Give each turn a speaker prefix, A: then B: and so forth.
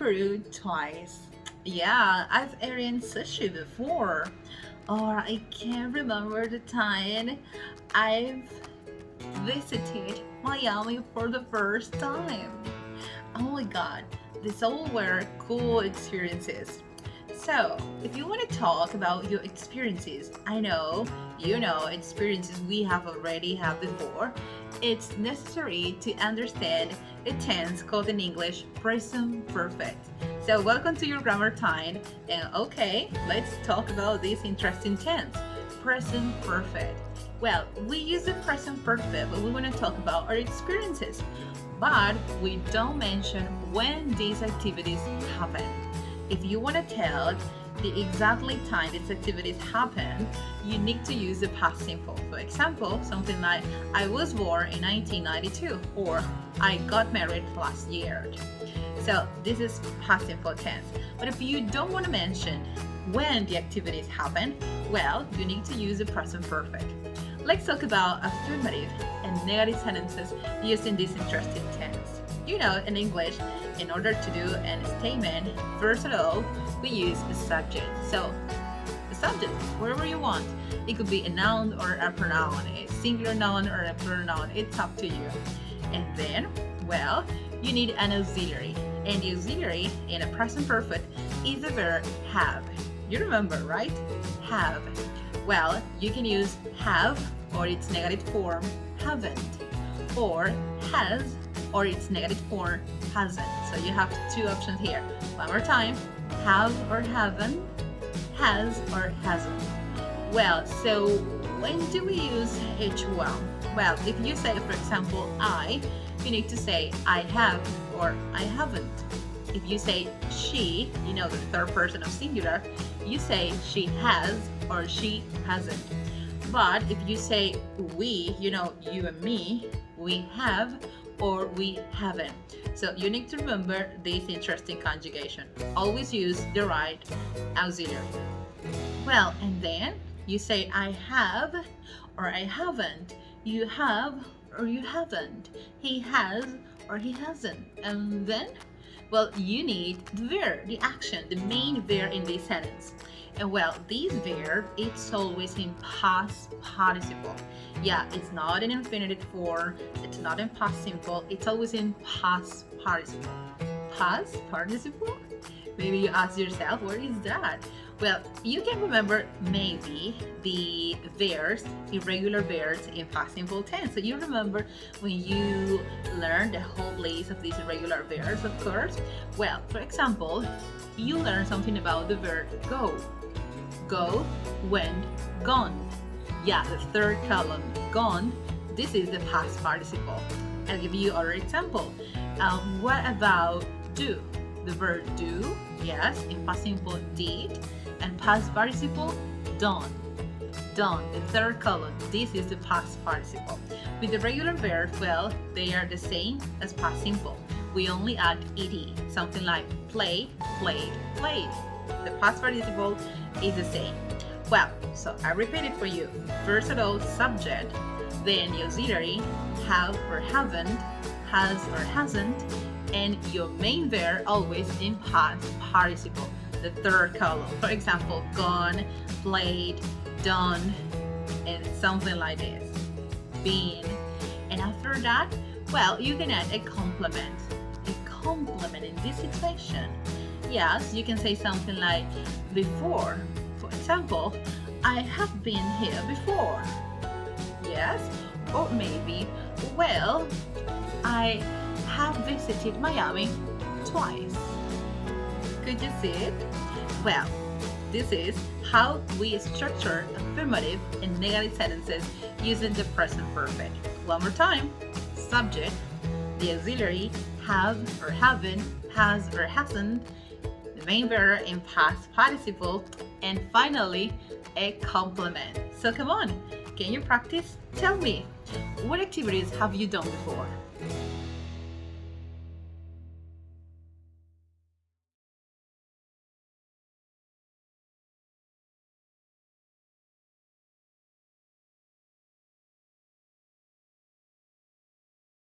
A: fruit twice. Yeah, I've eaten sushi before. Or I can't remember the time I've visited Miami for the first time. Oh my god, these all were cool experiences. So, if you want to talk about your experiences, I know you know experiences we have already had before, it's necessary to understand a tense called in English present perfect. So, welcome to your grammar time, and okay, let's talk about this interesting tense present perfect. Well, we use the present perfect, but we want to talk about our experiences. But we don't mention when these activities happen. If you want to tell the exactly time these activities happen, you need to use the past simple. For example, something like I was born in 1992 or I got married last year. So this is past simple tense. But if you don't want to mention when the activities happen, well, you need to use the present perfect. Let's talk about affirmative and negative sentences using this interesting tense. You know, in English, in order to do a statement, first of all, we use a subject. So, the subject, wherever you want. It could be a noun or a pronoun, a singular noun or a plural noun. It's up to you. And then, well, you need an auxiliary. And the auxiliary in a present perfect is the verb have. You remember, right? Have. Well, you can use have or its negative form haven't, or has or its negative form hasn't. So you have two options here. One more time, have or haven't, has or hasn't. Well, so when do we use each one? Well, if you say, for example, I, you need to say I have or I haven't. If you say she, you know, the third person of singular, you say she has or she hasn't. But if you say we, you know, you and me, we have or we haven't. So you need to remember this interesting conjugation. Always use the right auxiliary. Well, and then you say I have or I haven't. You have or you haven't. He has or he hasn't. And then, well, you need the verb, the action, the main verb in this sentence. And well, this verb, it's always in past participle. Yeah, it's not in infinitive form, it's not in past simple, it's always in past participle. Past participle? Maybe you ask yourself, what is that? Well, you can remember maybe the verbs, irregular verbs in past simple tense. So you remember when you learned the whole list of these irregular verbs, of course. Well, for example, you learn something about the verb go. Go, went, gone. Yeah, the third column, gone. This is the past participle. I'll give you other example. What about do? The verb do, yes, in past simple did, and past participle done. Done, the third column. This is the past participle. With the regular verb, well, they are the same as past simple. We only add ed, something like play, played, played. The past participle is the same. Well, so I repeat it for you. First of all, subject, then the auxiliary, have or haven't, has or hasn't, and your main verb always in past participle, the third column. For example, gone, played, done, and something like this. Been. And after that, well, you can add a complement. A complement in this situation. Yes, you can say something like before. For example, I have been here before. Yes, or maybe, well, I have visited Miami twice. Could you see it? Well, this is how we structure affirmative and negative sentences using the present perfect. One more time. Subject, the auxiliary, have or haven't, has or hasn't, the main verb in past participle, and finally, a complement. So come on, can you practice? Tell me, what activities have you done before?